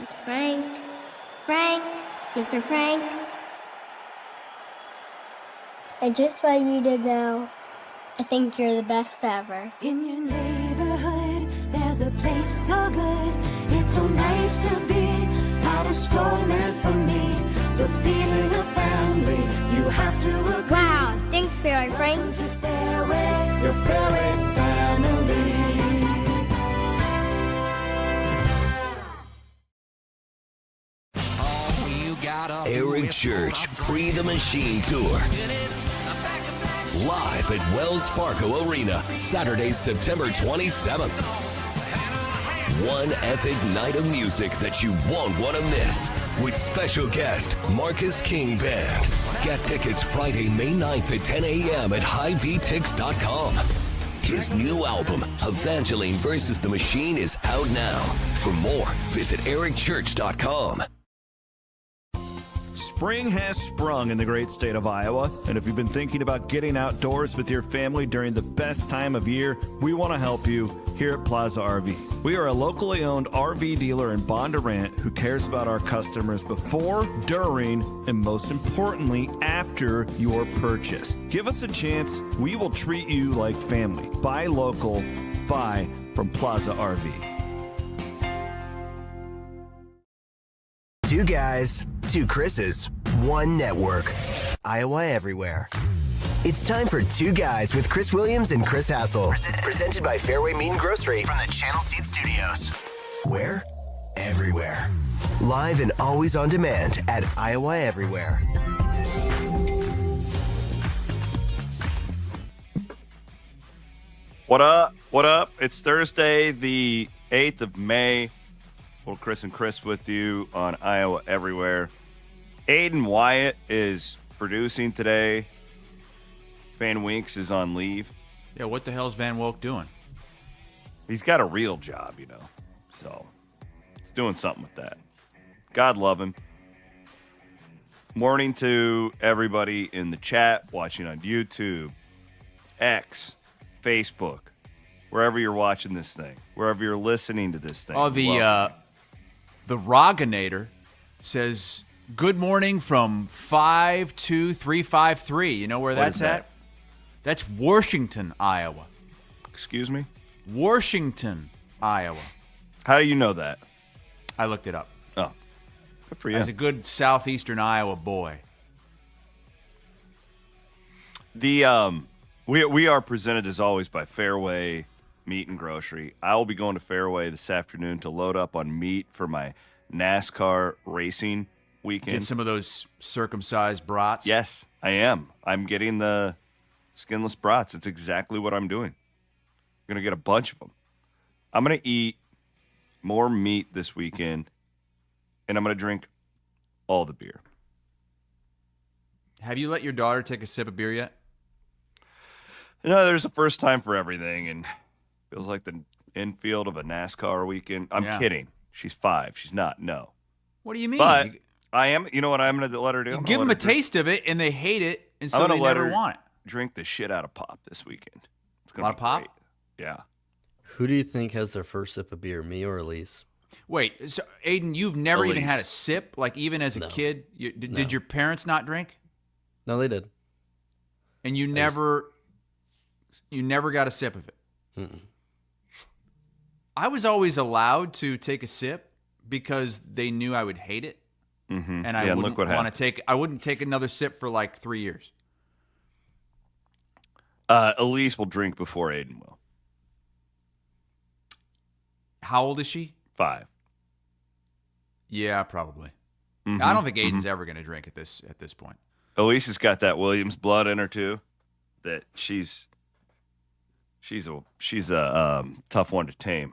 It's Frank. Frank. Mr. Frank. I just want you to know, I think you're the best ever. In your neighborhood, there's a place so good. It's so nice to be at a store meant for me. The feeling of family, you have to agree. Wow, thanks, Fareway Frank. Welcome to Fareway, your Fareway family. Eric Church Free the Machine Tour. Live at Wells Fargo Arena, Saturday, September 27th. One epic night of music that you won't want to miss. With special guest, Marcus King Band. Get tickets Friday, May 9th at 10 a.m. at highvtix.com. His new album, Evangeline vs. the Machine, is out now. For more, visit ericchurch.com. Spring has sprung in the great state of Iowa, and if you've been thinking about getting outdoors with your family during the best time of year, we want to help you here at Plaza RV. We are a locally owned RV dealer in Bondurant who cares about our customers before, during, and most importantly, after your purchase. Give us a chance. We will treat you like family. Buy local. Buy from Plaza RV. Two guys, two Chris's, one network. Iowa Everywhere. It's time for Two Guys with Chris Williams and Chris Hassel. Presented by Fareway Meat Grocery from the Channel Seed Studios. Where? Everywhere. Live and always on demand at Iowa Everywhere. What up? What up? It's Thursday, the 8th of May. Little Chris and Chris with you on Iowa Everywhere. Aiden Wyatt is producing today. Van Winks is on leave. Yeah, what the hell's Van Woke doing? He's got a real job, you know. So he's doing something with that. God love him. Morning to everybody in the chat, watching on YouTube, X, Facebook, wherever you're watching this thing, wherever you're listening to this thing. Oh, the Roganator says, good morning from 52353. You know where that's at? That's Washington, Iowa. Excuse me? Washington, Iowa. How do you know that? I looked it up. Oh, good for you. As a good southeastern Iowa boy. We are presented as always by Fareway Meat and Grocery. I will be going to Fareway this afternoon to load up on meat for my NASCAR racing weekend. Get some of those circumcised brats. Yes, I am. I'm getting the skinless brats. It's exactly what I'm doing. I'm going to get a bunch of them. I'm going to eat more meat this weekend, and I'm going to drink all the beer. Have you let your daughter take a sip of beer yet? No, there's a first time for everything, and feels like the infield of a NASCAR weekend. I'm kidding. She's 5. She's not. No. What do you mean? But I am. You know what I'm going to let her do? You give them a taste of it, and they hate it, and so they never want it. Drink the shit out of pop this weekend. It's going to be pop? Great. Yeah. Who do you think has their first sip of beer, me or Elise? Wait, so Aiden, you've never Elise. even had a sip? Like even as a kid? Did your parents not drink? No, they did. And you never got a sip of it? Mm-mm. I was always allowed to take a sip because they knew I would hate it. Mm-hmm. And I wouldn't want to take. I wouldn't take another sip for like 3 years. Elise will drink before Aiden will. How old is she? 5. Yeah, probably. Mm-hmm. I don't think Aiden's ever going to drink at this point. Elise has got that Williams blood in her too. That she's a tough one to tame.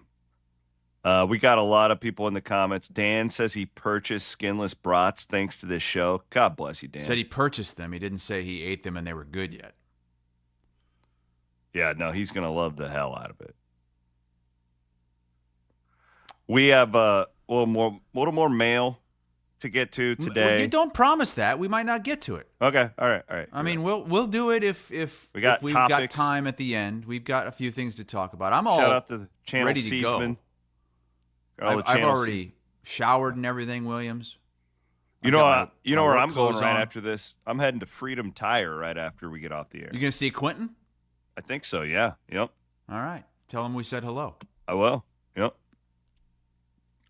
We got a lot of people in the comments. Dan says he purchased skinless brats thanks to this show. God bless you, Dan. Said he purchased them. He didn't say he ate them and they were good yet. Yeah, no, he's going to love the hell out of it. We have a little more mail to get to today. You don't promise that. We might not get to it. Okay, all right. I mean, we'll do it if we've got time at the end. We've got a few things to talk about. I'm all shout out to the channel ready to seedsman. go. I've already Showered and everything, Williams. You I've know, got my where work I'm going clothes right on. after this? I'm heading to Freedom Tire right after we get off the air. You gonna see Quentin? I think so, yeah. Yep. All right. Tell him we said hello. I will. Yep.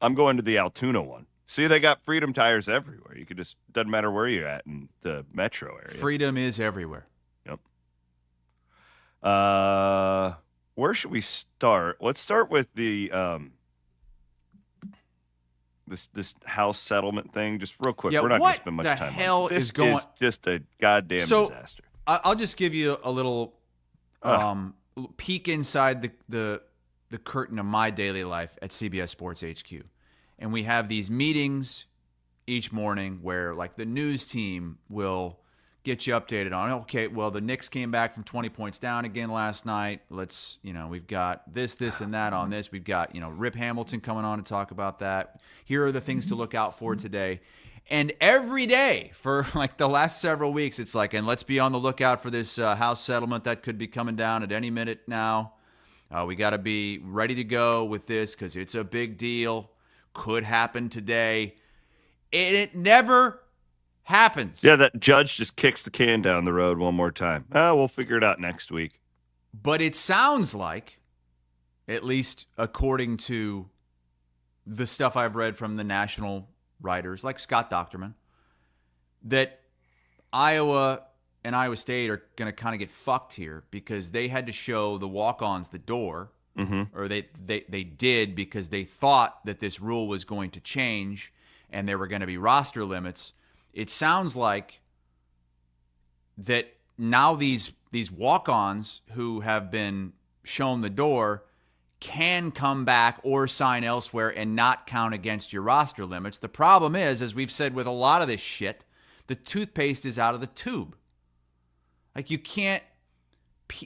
I'm going to the Altoona one. See, they got Freedom Tires everywhere. You could just, doesn't matter where you're at in the metro area. Freedom is everywhere. Yep. Where should we start? Let's start with the this house settlement thing, just real quick. Yeah, We're not going what to spend much the time hell on it. This is going- just a goddamn So- disaster. I'll just give you a little peek inside the curtain of my daily life at CBS Sports HQ. And we have these meetings each morning where, like, the news team will get you updated on, okay, well, the Knicks came back from 20 points down again last night. Let's, we've got this, and that on this. We've got, Rip Hamilton coming on to talk about that. Here are the things to look out for today. And every day for like the last several weeks, it's like, and let's be on the lookout for this house settlement that could be coming down at any minute now. We got to be ready to go with this because it's a big deal. Could happen today. It never happens. Yeah, that judge just kicks the can down the road one more time. We'll figure it out next week. But it sounds like, at least according to the stuff I've read from the national writers like Scott Docterman, that Iowa and Iowa State are going to kind of get fucked here because they had to show the walk-ons the door, or they did because they thought that this rule was going to change and there were going to be roster limits. It sounds like that now these walk-ons who have been shown the door can come back or sign elsewhere and not count against your roster limits. The problem is, as we've said with a lot of this shit, the toothpaste is out of the tube. Like you can't,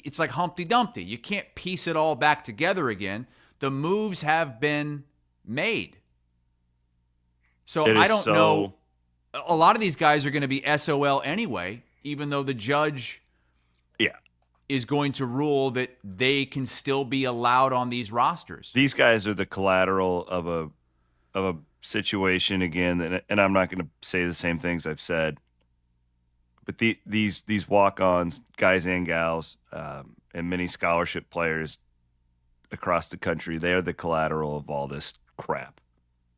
it's like Humpty Dumpty. You can't piece it all back together again. The moves have been made. So I don't know. A lot of these guys are going to be SOL anyway, even though the judge is going to rule that they can still be allowed on these rosters. These guys are the collateral of a situation again, and I'm not going to say the same things I've said. But these walk-ons, guys and gals, and many scholarship players across the country, they are the collateral of all this crap.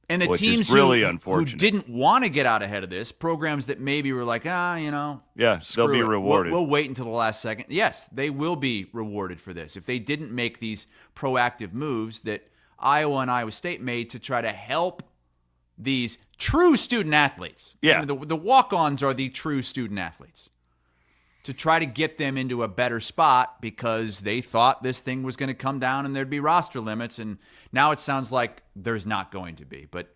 And the which teams is really who unfortunate. didn't want to get out ahead of this, programs that maybe were like, they'll screw be it. rewarded. We'll wait until the last second. Yes, they will be rewarded for this. If they didn't make these proactive moves that Iowa and Iowa State made to try to help these true student athletes. Yeah. I mean, the walk-ons are the true student athletes. To try to get them into a better spot because they thought this thing was going to come down and there'd be roster limits. And now it sounds like there's not going to be. But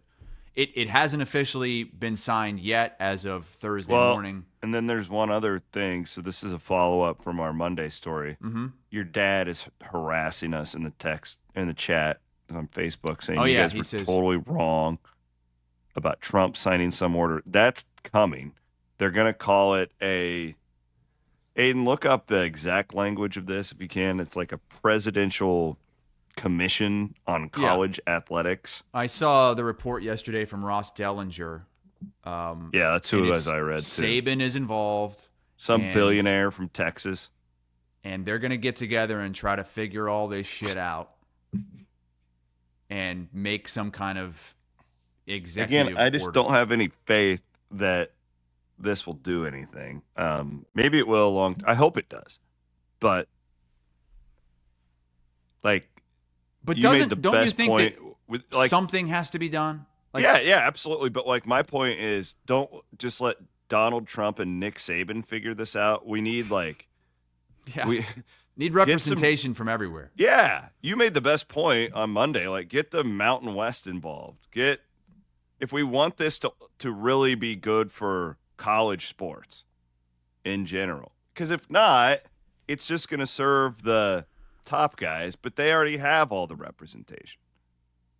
it hasn't officially been signed yet as of Thursday morning. And then there's one other thing. So this is a follow-up from our Monday story. Mm-hmm. Your dad is harassing us in the chat on Facebook saying Oh, you yeah, guys he were says- totally wrong about Trump signing some order. That's coming. They're going to call it Aiden, look up the exact language of this if you can. It's like a presidential commission on college athletics. I saw the report yesterday from Ross Dellinger. That's who it was I read too. Saban is involved. Some and- billionaire from Texas. And they're going to get together and try to figure all this shit out and make some kind of executive Again, I just order. don't have any faith that this will do anything. Maybe it will I hope it does. But But you made the don't you best think point that with something has to be done? yeah, absolutely. But my point is, don't just let Donald Trump and Nick Saban figure this out. We need we need representation from everywhere. Yeah, you made the best point on Monday. Get the Mountain West involved. If we want this to really be good for college sports in general. Because if not, it's just going to serve the top guys, but they already have all the representation.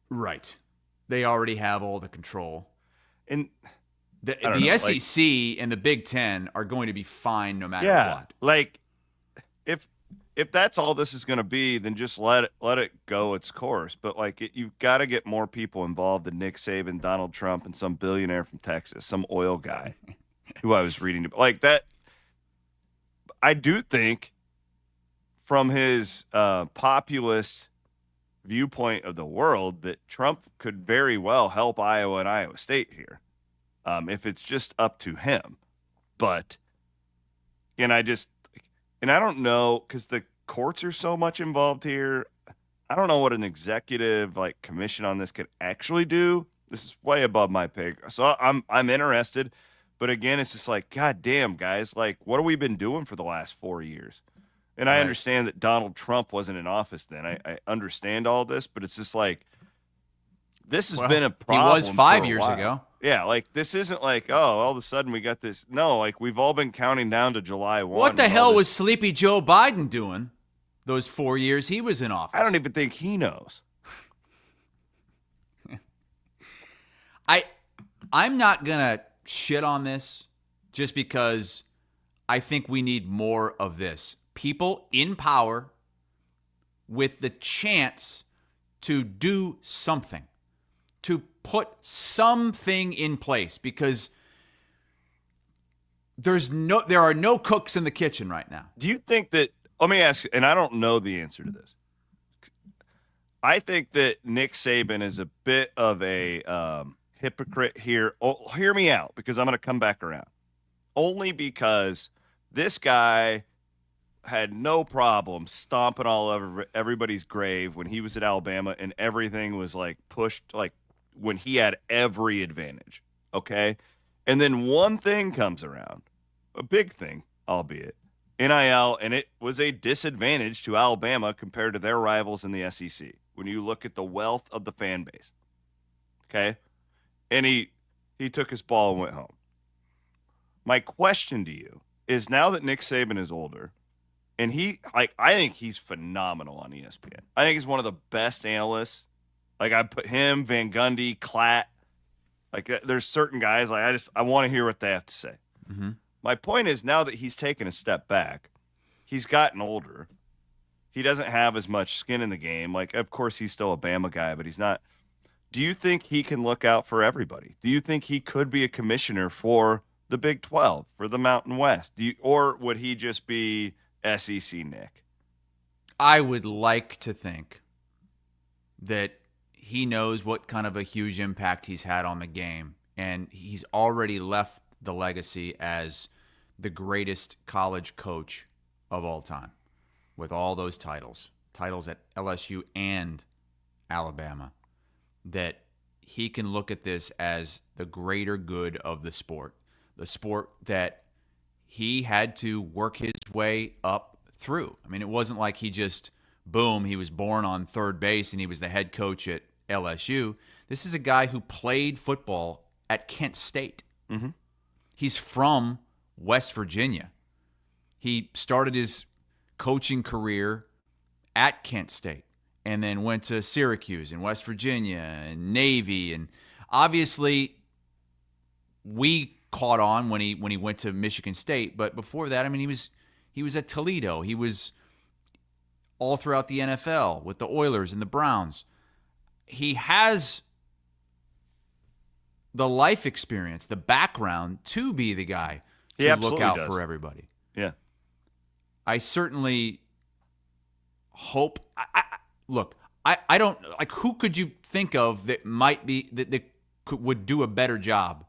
Right. They already have all the control. And the I don't know, SEC and the Big Ten are going to be fine no matter what. if that's all this is going to be, then just let it go its course. But like, you've got to get more people involved than Nick Saban, Donald Trump, and some billionaire from Texas, some oil guy who I was reading like that. I do think from his populist viewpoint of the world that Trump could very well help Iowa and Iowa State here if it's just up to him. But, and I don't know, because the courts are so much involved here. I don't know what an executive like commission on this could actually do. This is way above my pay. So I'm interested. But again, it's just like, God damn, guys, like, what have we been doing for the last 4 years? And I understand that Donald Trump wasn't in office then. I understand all this, but it's just like, this has been a problem. He was 5 years while. ago. Yeah, like, this isn't like, oh, all of a sudden we got this. No, like, we've all been counting down to July 1. What the hell was Sleepy Joe Biden doing those 4 years he was in office? I don't even think he knows. I'm not going to shit on this just because I think we need more of this. People in power with the chance to do something, to put something in place, because there are no cooks in the kitchen right now. Do you think that, let me ask you, and I don't know the answer to this. I think that Nick Saban is a bit of a hypocrite here. Oh, hear me out, because I'm going to come back around. Only because this guy had no problem stomping all over everybody's grave when he was at Alabama and everything was like pushed, like when he had every advantage. Okay. And then one thing comes around, a big thing, albeit NIL, and it was a disadvantage to Alabama compared to their rivals in the SEC when you look at the wealth of the fan base. Okay. And he took his ball and went home. My question to you is, now that Nick Saban is older, and I think he's phenomenal on ESPN. I think he's one of the best analysts. Like, I put him, Van Gundy, Klatt. Like, there's certain guys, like, I want to hear what they have to say. Mm-hmm. My point is, now that he's taken a step back, he's gotten older. He doesn't have as much skin in the game. Like, of course, he's still a Bama guy, but he's not. Do you think he can look out for everybody? Do you think he could be a commissioner for the Big 12, for the Mountain West? Or would he just be SEC Nick? I would like to think that he knows what kind of a huge impact he's had on the game, and he's already left the legacy as the greatest college coach of all time with all those titles at LSU and Alabama, that he can look at this as the greater good of the sport that he had to work his way up through. I mean, it wasn't like he just, boom, he was born on third base and he was the head coach at LSU. This is a guy who played football at Kent State. Mm-hmm. He's from West Virginia. He started his coaching career at Kent State and then went to Syracuse and West Virginia and Navy. And obviously, we caught on when he went to Michigan State, but before that, I mean, he was at Toledo. He was all throughout the NFL with the Oilers and the Browns. He has the life experience, the background to be the guy to look out for everybody. Yeah. I certainly hope. Look, I don't like. Who could you think of that might be that would do a better job?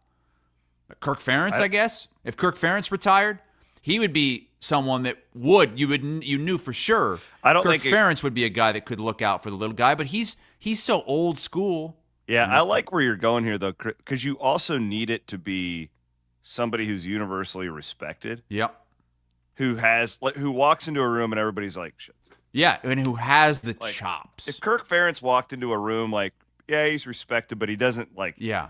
Kirk Ferentz, I guess. If Kirk Ferentz retired, he would be someone that you knew for sure. I don't think think Ferentz would be a guy that could look out for the little guy, but he's so old school. Yeah, I like where you're going here, though, because you also need it to be somebody who's universally respected. Yep. Who walks into a room and everybody's like, shit. Yeah, and who has the chops. If Kirk Ferentz walked into a room, like, yeah, he's respected, but he doesn't, like. Yeah.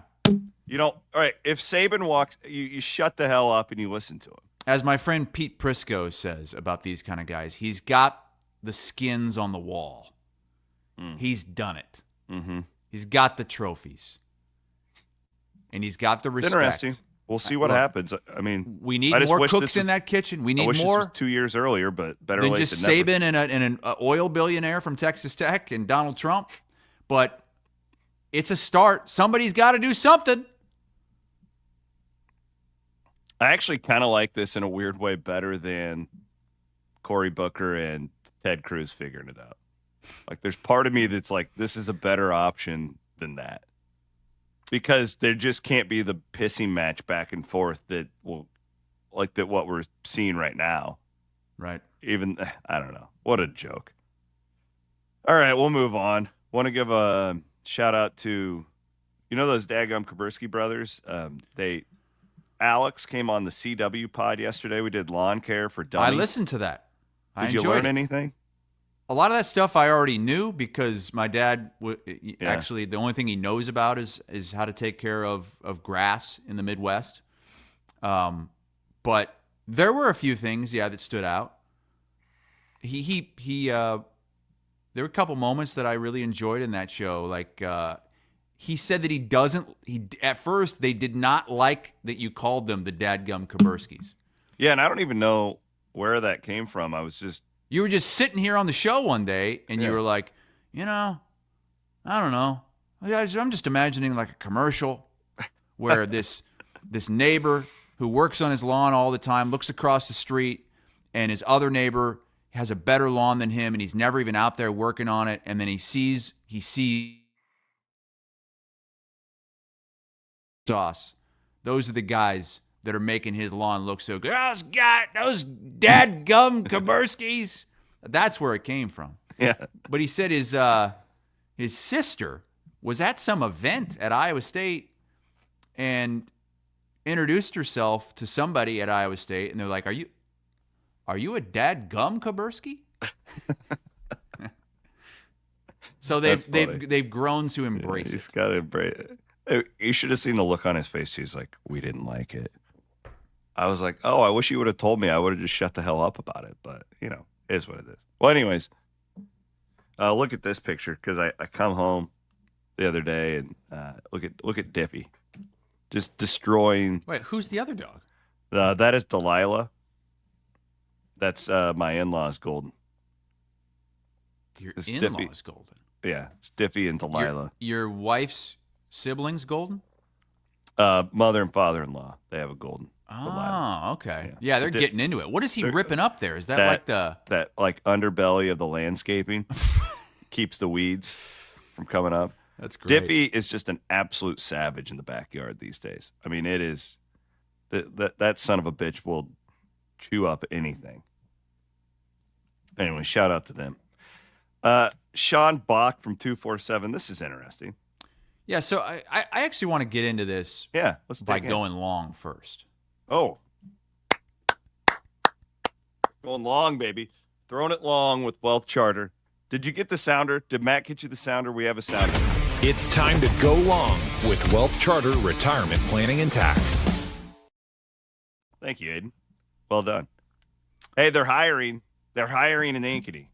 You don't. All right, if Saban walks, you shut the hell up and you listen to him. As my friend Pete Prisco says about these kind of guys, he's got the skins on the wall. He's done it. Mm-hmm. He's got the trophies. And he's got the respect. It's interesting. We'll see what happens. I mean, we need I just more wish cooks in that kitchen. We need I wish more. This was 2 years earlier, but better than late just than Saban never. and an oil billionaire from Texas Tech and Donald Trump. But it's a start. Somebody's got to do something. I actually kind of like this in a weird way better than Cory Booker and Ted Cruz figuring it out. Like, there's part of me that's like, this is a better option than that. Because there just can't be the pissing match back and forth that will, like that what we're seeing right now. Right. Even, I don't know. What a joke. All right, we'll move on. Want to give a shout out to, those daggum Kaburski brothers? Alex came on the CW pod yesterday. We did lawn care for dummies. I listened to that. Did you learn anything? A lot of that stuff I already knew because my dad actually the only thing he knows about is how to take care of grass in the Midwest. But there were a few things, that stood out. He there were a couple moments that I really enjoyed in that show. Like he said that at first they did not like that you called them the dadgum Kaburskis. Yeah, and I don't even know where that came from. You were just sitting here on the show one day, and you were like, I don't know. I'm just imagining like a commercial where this neighbor who works on his lawn all the time looks across the street, and his other neighbor has a better lawn than him, and he's never even out there working on it, and then he sees sauce. Those are the guys that are making his lawn look so good. Those dadgum Kaburskis. That's where it came from. Yeah. But he said his sister was at some event at Iowa State and introduced herself to somebody at Iowa State, and they're like, "Are you a dadgum Kaburski?" So they've grown to embrace it. He's got to embrace it. You should have seen the look on his face. He's like, "We didn't like it." I was like, "Oh, I wish you would have told me. I would have just shut the hell up about it." But, it is what it is. Well, anyways, look at this picture because I come home the other day and look at Diffie just destroying. Wait, who's the other dog? That is Delilah. That's my in-laws, Golden. Your in-laws, Golden? Yeah, it's Diffie and Delilah. Your wife's siblings, Golden? Mother and father-in-law. They have a Golden. Oh, okay. Yeah, they're getting into it. What is he ripping up there? Is that like that underbelly of the landscaping keeps the weeds from coming up? That's great. Diffie is just an absolute savage in the backyard these days. I mean, it is that son of a bitch will chew up anything. Anyway, shout out to them. Sean Bach from 247. This is interesting. Yeah, so I actually want to get into this. Yeah, let's by going long first. Oh, going long, baby. Throwing it long with Wealth Charter. Did you get the sounder? Did Matt get you the sounder? We have a sounder. It's time to go long with Wealth Charter Retirement Planning and Tax. Thank you, Aiden. Well done. Hey, they're hiring. They're hiring in Ankeny.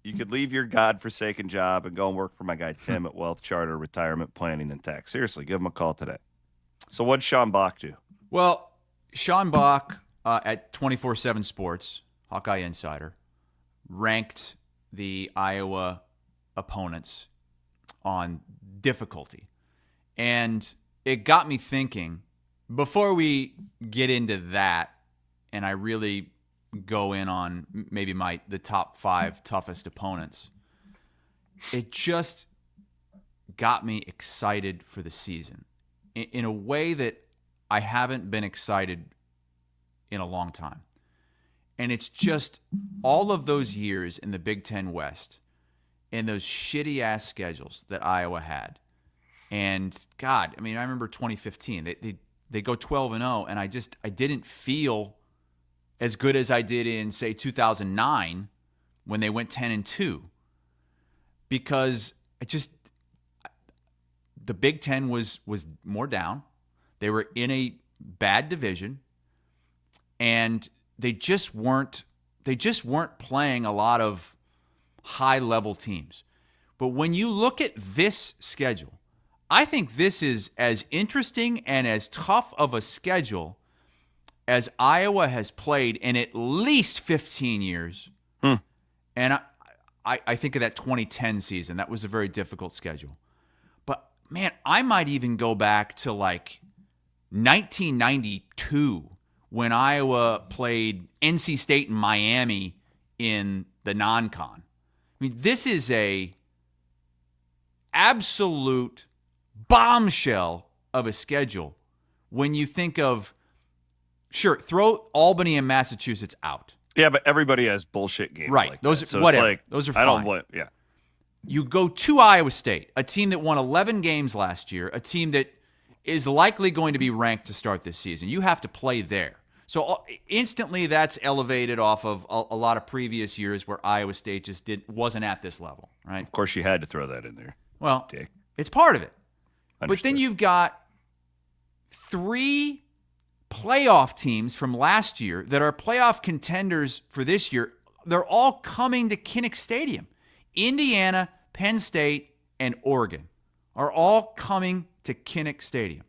You could leave your godforsaken job and go and work for my guy Tim at Wealth Charter Retirement Planning and Tax. Seriously, give him a call today. So what'd Sean Bach do? Well, Sean Bach at 24/7 Sports, Hawkeye Insider, ranked the Iowa opponents on difficulty. And it got me thinking, before we get into that, and I really go in on maybe the top 5 toughest opponents, it just got me excited for the season in a way that I haven't been excited in a long time. And it's just all of those years in the Big Ten West and those shitty-ass schedules that Iowa had. And, God, I mean, I remember 2015. They go 12-0, and I didn't feel as good as I did in, say, 2009 when they went 10-2. Because the Big Ten was more down. They were in a bad division, and they just weren't playing a lot of high-level teams. But when you look at this schedule, I think this is as interesting and as tough of a schedule as Iowa has played in at least 15 years. And I think of that 2010 season. That was a very difficult schedule. But, man, I might even go back to, like, 1992 when Iowa played NC State and Miami in the non-con. I mean, this is a absolute bombshell of a schedule when you think of, sure, throw Albany and Massachusetts out. Yeah, but everybody has bullshit games right. like Those that. So whatever. It's like, those are fine. I don't blame. Yeah. You go to Iowa State, a team that won 11 games last year, a team that is likely going to be ranked to start this season. You have to play there. So instantly that's elevated off of a lot of previous years where Iowa State just wasn't at this level, right? Of course, you had to throw that in there. Well, it's part of it. Understood. But then you've got 3 playoff teams from last year that are playoff contenders for this year. They're all coming to Kinnick Stadium. Indiana, Penn State, and Oregon are all coming to Kinnick Stadium.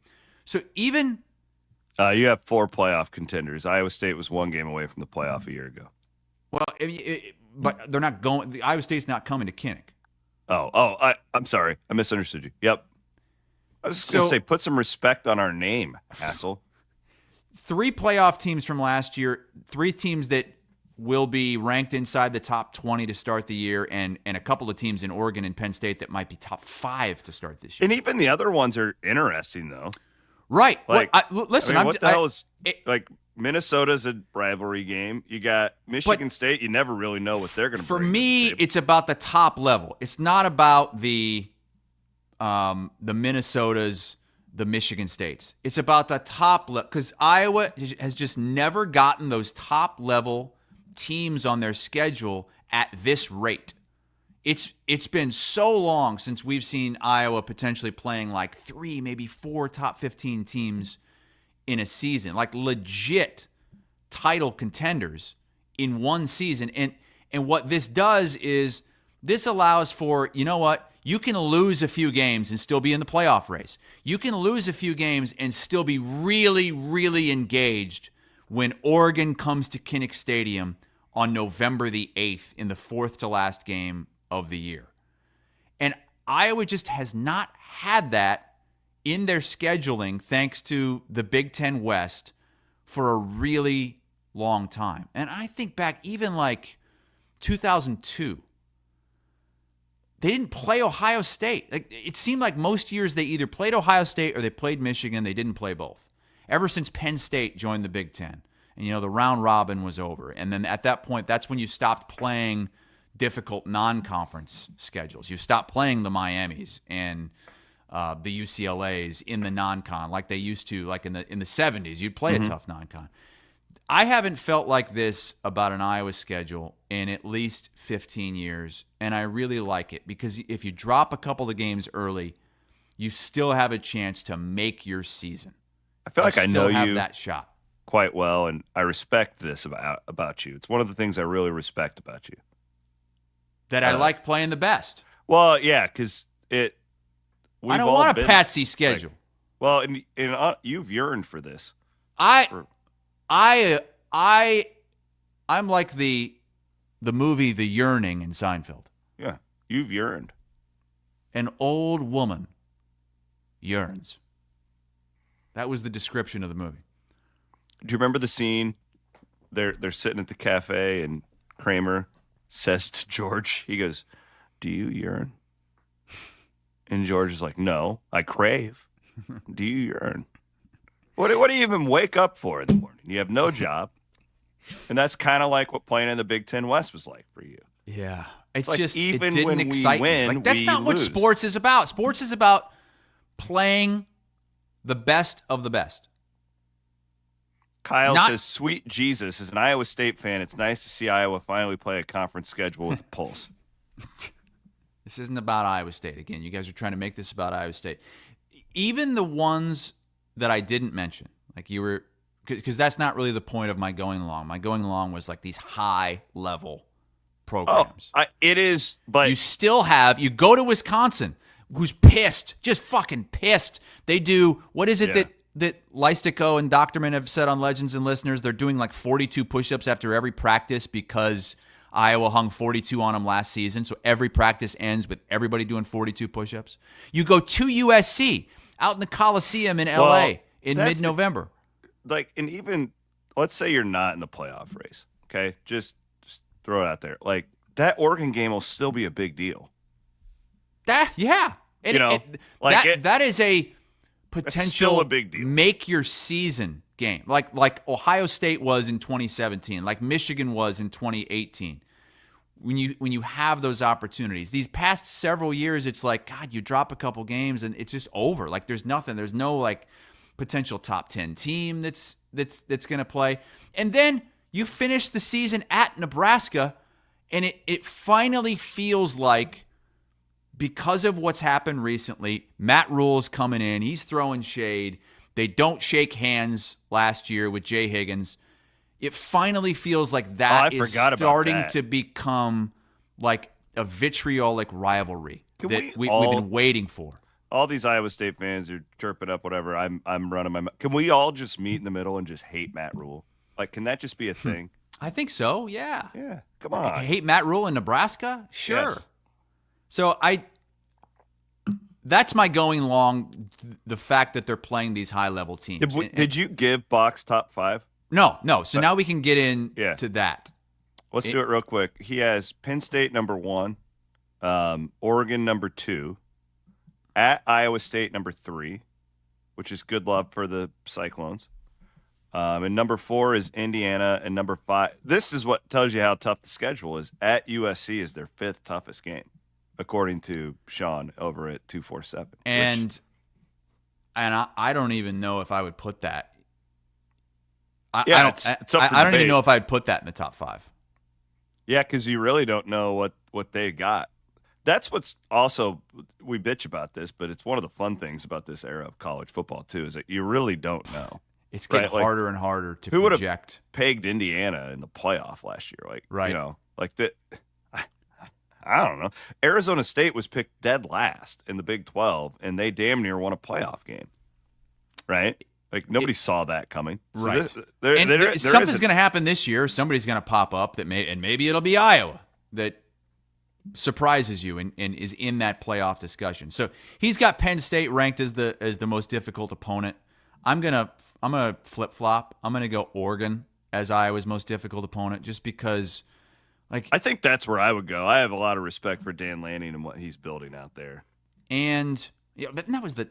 So even you have 4 playoff contenders. Iowa State was 1 game away from the playoff a year ago. Well, but they're not going. The Iowa State's not coming to Kinnick. I'm sorry. I misunderstood you. Yep. I was just going to say, put some respect on our name, Hassel. 3 playoff teams from last year, 3 teams that will be ranked inside the top 20 to start the year, and a couple of teams in Oregon and Penn State that might be top 5 to start this year. And even the other ones are interesting, though. Right. Like, listen, what the hell is like Minnesota's a rivalry game. You got Michigan State. You never really know what they're going to bring. For me, it's about the top level. It's not about the Minnesotas, the Michigan States. It's about the top level because Iowa has just never gotten those top level teams on their schedule at this rate. It's been so long since we've seen Iowa potentially playing like 3, maybe 4 top 15 teams in a season, like legit title contenders in one season. And what this does is this allows for, you know what? You can lose a few games and still be in the playoff race. You can lose a few games and still be really, really engaged when Oregon comes to Kinnick Stadium on November the 8th in the 4th to last game of the year. And Iowa just has not had that in their scheduling thanks to the Big Ten West for a really long time. And I think back even like 2002, they didn't play Ohio State. Like, it seemed like most years they either played Ohio State or they played Michigan. They didn't play both. Ever since Penn State joined the Big Ten. And, you know, the round robin was over. And then at that point, that's when you stopped playing difficult non-conference schedules. You stopped playing the Miamis and the UCLAs in the non-con like they used to, like in the 70s. You'd play a tough non-con. I haven't felt like this about an Iowa schedule in at least 15 years, and I really like it because if you drop a couple of games early, you still have a chance to make your season. I feel like I know have you that shot quite well, and I respect this about you. It's one of the things I really respect about you. That I like playing the best. Well, yeah, because I don't want a patsy schedule. Like, and you've yearned for this. I'm like the movie The Yearning in Seinfeld. Yeah, you've yearned. An old woman yearns. That was the description of the movie. Do you remember the scene? They're sitting at the cafe and Kramer says to George, he goes, "Do you yearn?" And George is like, "No, I crave." Do you yearn? What do you even wake up for in the morning? You have no job. And that's kind of like what playing in the Big Ten West was like for you. Yeah. It's like just, even it didn't when excite we win, me. Like, that's we not what lose. sports is about. Sports is about playing the best of the best. Kyle says, "Sweet Jesus, as an Iowa State fan, it's nice to see Iowa finally play a conference schedule with a pulse." This isn't about Iowa State. Again, you guys are trying to make this about Iowa State. Even the ones that I didn't mention, like you were, because that's not really the point of my going along. My going along was like these high-level programs. It is, but you still have, you go to Wisconsin. who's pissed, just fucking pissed. They do, what is it that Leistico and Doctorman have said on Legends and Listeners? They're doing like 42 push-ups after every practice because Iowa hung 42 on them last season. So every practice ends with everybody doing 42 push-ups. You go to USC out in the Coliseum in LA in mid-November. And even, let's say you're not in the playoff race, okay? Just throw it out there. Like, that Oregon game will still be a big deal. That is a potential still a big deal. Make your season game, like Ohio State was in 2017, like Michigan was in 2018. When you have those opportunities, these past several years, it's like, God, you drop a couple games and it's just over. Like there's nothing. There's no like potential top 10 team that's going to play. And then you finish the season at Nebraska, and it finally feels like, because of what's happened recently, Matt Rule's coming in. He's throwing shade. They don't shake hands last year with Jay Higgins. It finally feels like that is starting to become like a vitriolic rivalry that we've been waiting for. All these Iowa State fans are chirping up whatever. I'm running my mouth. Can we all just meet in the middle and just hate Matt Rule? Like, can that just be a thing? I think so, yeah. Yeah, come on. I hate Matt Rule in Nebraska? Sure. Yes. So that's my going along, the fact that they're playing these high-level teams. Did you give Box top 5? No. So now we can get into that. Let's do it real quick. He has Penn State number 1, Oregon number 2, at Iowa State number 3, which is good luck for the Cyclones. And number 4 is Indiana, and number 5. This is what tells you how tough the schedule is. At USC is their 5th toughest game, according to Sean over at 247. And I don't even know if I would put that. I don't even know if I'd put that in the top 5. Yeah, because you really don't know what they got. That's what's also, we bitch about this, but it's one of the fun things about this era of college football too, is that you really don't know. It's getting harder and harder to project. Who would have pegged Indiana in the playoff last year? Like, right. You know, like that. I don't know. Arizona State was picked dead last in the Big 12, and they damn near won a playoff game. Right? Like, nobody saw that coming. So right. Something's going to happen this year. Somebody's going to pop up maybe it'll be Iowa that surprises you and is in that playoff discussion. So he's got Penn State ranked as the most difficult opponent. I'm gonna flip flop. I'm gonna go Oregon as Iowa's most difficult opponent, just because. Like, I think that's where I would go. I have a lot of respect for Dan Lanning and what he's building out there. And but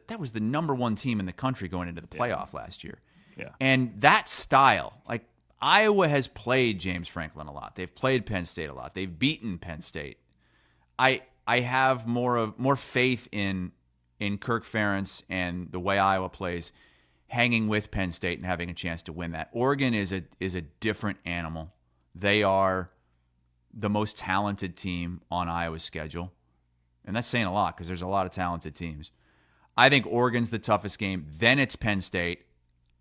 that was the number 1 team in the country going into the playoff last year. Yeah. And that style, like, Iowa has played James Franklin a lot. They've played Penn State a lot. They've beaten Penn State. I have more faith in Kirk Ferentz and the way Iowa plays, hanging with Penn State and having a chance to win that. Oregon is a different animal. They are the most talented team on Iowa's schedule. And that's saying a lot because there's a lot of talented teams. I think Oregon's the toughest game. Then it's Penn State.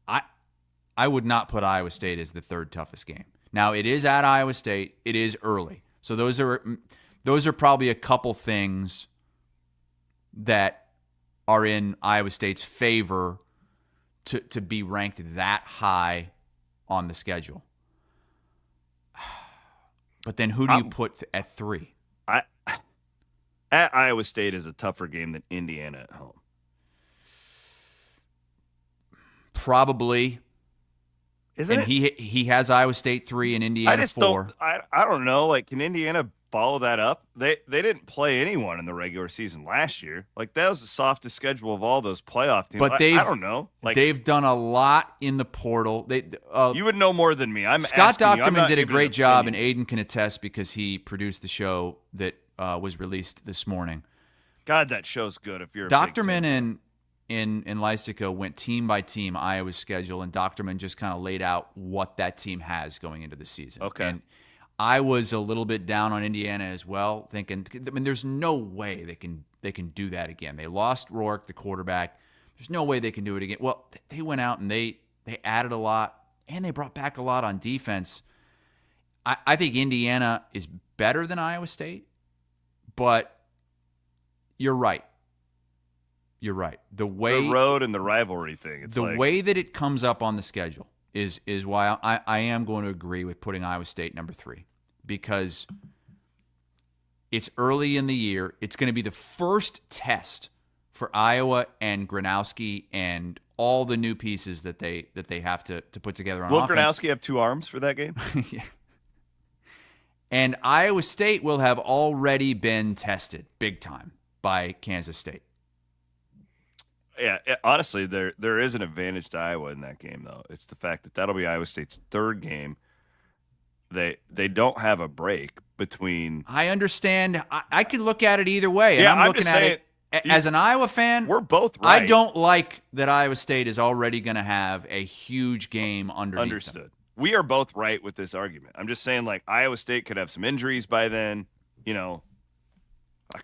I would not put Iowa State as the 3rd toughest game. Now, it is at Iowa State. It is early. So those are probably a couple things that are in Iowa State's favor to be ranked that high on the schedule. But then who do you put at 3? At Iowa State is a tougher game than Indiana at home. Probably. Isn't and it? He has Iowa State 3 and Indiana 4. I don't know. Like, can Indiana follow that up? They didn't play anyone in the regular season last year. Like, that was the softest schedule of all those playoff teams. But I don't know. Like, they've done a lot in the portal. You would know more than me. Scott Doctorman did a great job, and Aiden can attest because he produced the show that was released this morning. God, that show's good. If you're Doctorman and Leistico went team by team Iowa's schedule, and Doctorman just kind of laid out what that team has going into the season. Okay. And I was a little bit down on Indiana as well, thinking, I mean, there's no way they can do that again. They lost Rourke, the quarterback. There's no way they can do it again. Well, they went out and they added a lot, and they brought back a lot on defense. I think Indiana is better than Iowa State, but you're right. You're right. The road and the rivalry thing. It's the like, way that it comes up on the schedule is why I am going to agree with putting Iowa State number 3, because it's early in the year. It's going to be the first test for Iowa and Gronowski and all the new pieces that they have to put together on offense. Will Gronowski have 2 arms for that game? Yeah. And Iowa State will have already been tested big time by Kansas State. Yeah, honestly, there is an advantage to Iowa in that game, though. It's the fact that that'll be Iowa State's 3rd game. They don't have a break between. I understand. I can look at it either way. And Yeah, I'm looking just at saying, it as an Iowa fan. We're both right. I don't like that Iowa State is already going to have a huge game underneath Understood. them. We are both right with this argument. I'm just saying, like, Iowa State could have some injuries by then. You know.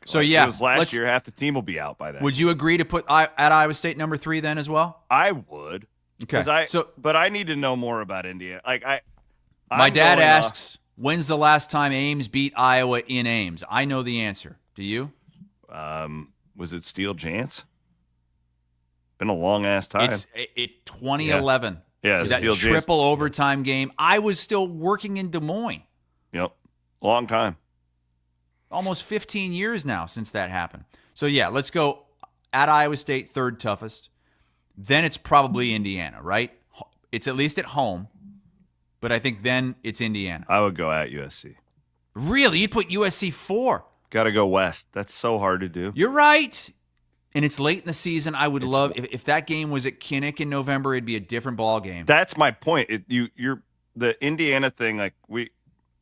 So, like yeah, it was last year, half the team will be out by then. Would you agree to put at Iowa State number 3 then as well? I would. Okay. But I need to know more about Indiana. My dad asks, when's the last time Ames beat Iowa in Ames? I know the answer. Do you? Was it Steel Jance? Been a long ass time. It's 2011. Yeah, that Steel Jance. triple overtime game. I was still working in Des Moines. Yep, long time. Almost 15 years now since that happened. So, yeah, let's go at Iowa State, 3rd toughest. Then it's probably Indiana, right? It's at least at home, but I think then it's Indiana. I would go at USC. Really? You'd put USC 4? Got to go west. That's so hard to do. You're right. And it's late in the season. I would love if that game was at Kinnick in November, it'd be a different ball game. That's my point. You're the Indiana thing,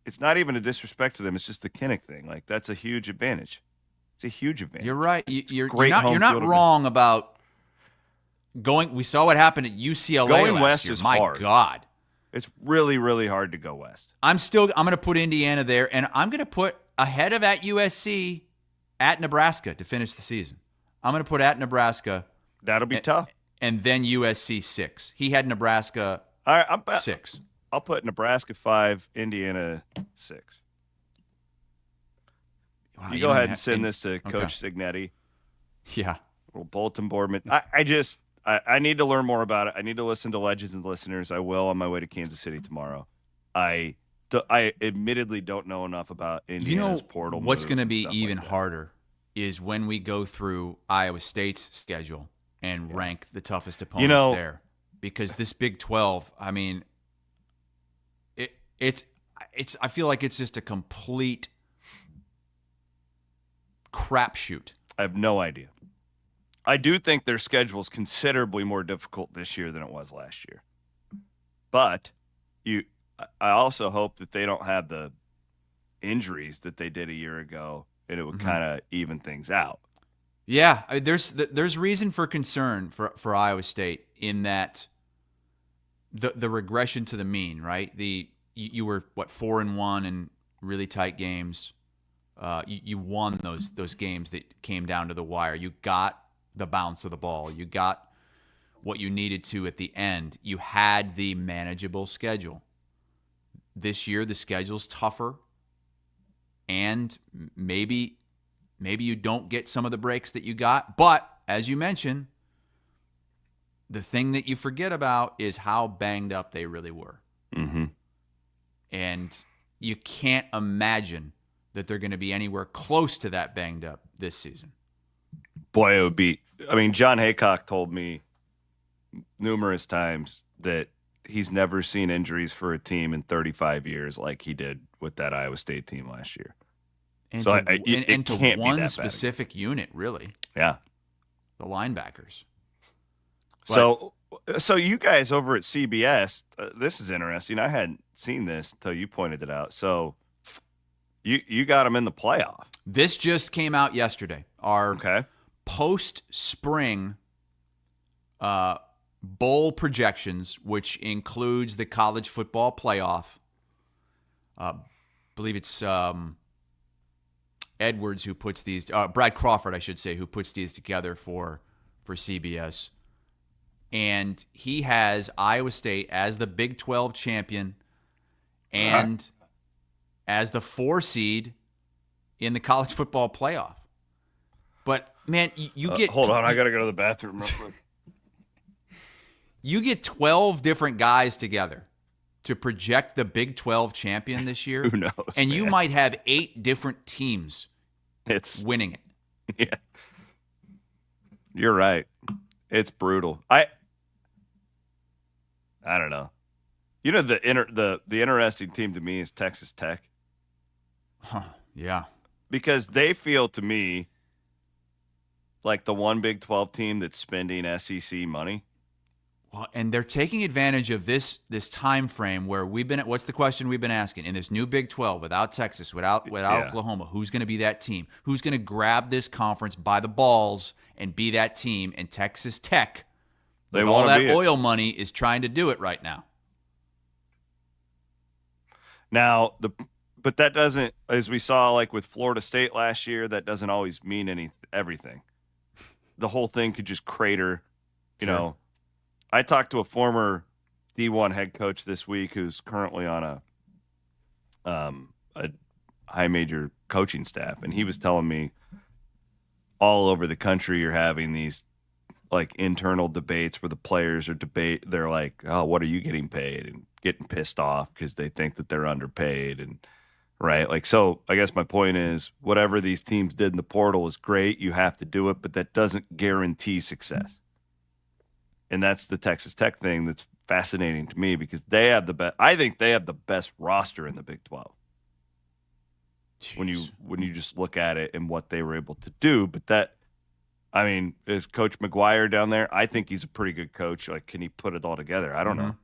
it's not even a disrespect to them. It's just the Kinnick thing. Like, that's a huge advantage. It's a huge advantage. You're right. You're home not field wrong about going. We saw what happened at UCLA going last west year. is My hard. God. It's really, really hard to go west. I'm going to put Indiana there, and I'm going to put ahead of at USC at Nebraska to finish the season. I'm going to put at Nebraska. That'll be tough. And then USC 6. He had Nebraska All right, I'm 6. I'll put Nebraska 5, Indiana 6. Wow, you go ahead and send this to Coach Signetti. Yeah. Little bulletin board. I need to learn more about it. I need to listen to Legends and Listeners. I will on my way to Kansas City tomorrow. I admittedly don't know enough about Indiana's portal. What's going to be moves even like that. harder is when we go through Iowa State's schedule and rank the toughest opponents there. Because this Big 12, I mean, it's I feel like it's just a complete crapshoot. I have no idea. I do think their schedule is considerably more difficult this year than it was last year. But I also hope that they don't have the injuries that they did a year ago, and it would kind of even things out. Yeah, there's reason for concern for Iowa State in that the regression to the mean, right? You were 4-1 in really tight games. You won those games that came down to the wire. You got the bounce of the ball. You got what you needed to at the end. You had the manageable schedule. This year the schedule's tougher, and maybe you don't get some of the breaks that you got. But as you mentioned, the thing that you forget about is how banged up they really were. Mm-hmm. And you can't imagine that they're going to be anywhere close to that banged up this season. Boy, it would be. I mean, John Haycock told me numerous times that he's never seen injuries for a team in 35 years like he did with that Iowa State team last year. And so to, it and to can't be one that bad specific unit, really. Yeah. The linebackers. So you guys over at CBS, this is interesting. I hadn't seen this until you pointed it out. So you got them in the playoff. This just came out yesterday. Our Okay. post-spring bowl projections, which includes the college football playoff. I believe it's Edwards who puts these, Brad Crawford, I should say, who puts these together for CBS. And he has Iowa State as the Big 12 champion and as the 4 seed in the college football playoff. But man, you get hold on, I gotta go to the bathroom real quick. You get 12 different guys together to project the Big 12 champion this year. Who knows? And man. you might have 8 different teams winning it. Yeah. You're right. It's brutal. I don't know. You know, the interesting team to me is Texas Tech. Huh. Yeah. Because they feel to me like the one Big 12 team that's spending SEC money. Well, and they're taking advantage of this time frame where we've been. What's the question we've been asking in this new Big 12 without Texas, without Oklahoma? Who's going to be that team? Who's going to grab this conference by the balls and be that team? And Texas Tech, with all that oil money, is trying to do it right now. Now but that doesn't, as we saw like with Florida State last year, that doesn't always mean everything. The whole thing could just crater, you know. I talked to a former D1 head coach this week who's currently on a high major coaching staff, and he was telling me all over the country you're having these like internal debates where the players they're like, oh, what are you getting paid? And getting pissed off because they think that they're underpaid. And right. Like, so I guess my point is whatever these teams did in the portal is great. You have to do it, but that doesn't guarantee success. And that's the Texas Tech thing that's fascinating to me because they have the best. I think they have the best roster in the Big 12. Jeez. When you just look at it and what they were able to do, but that, I mean, is Coach McGuire down there? I think he's a pretty good coach. Like, can he put it all together? I don't know.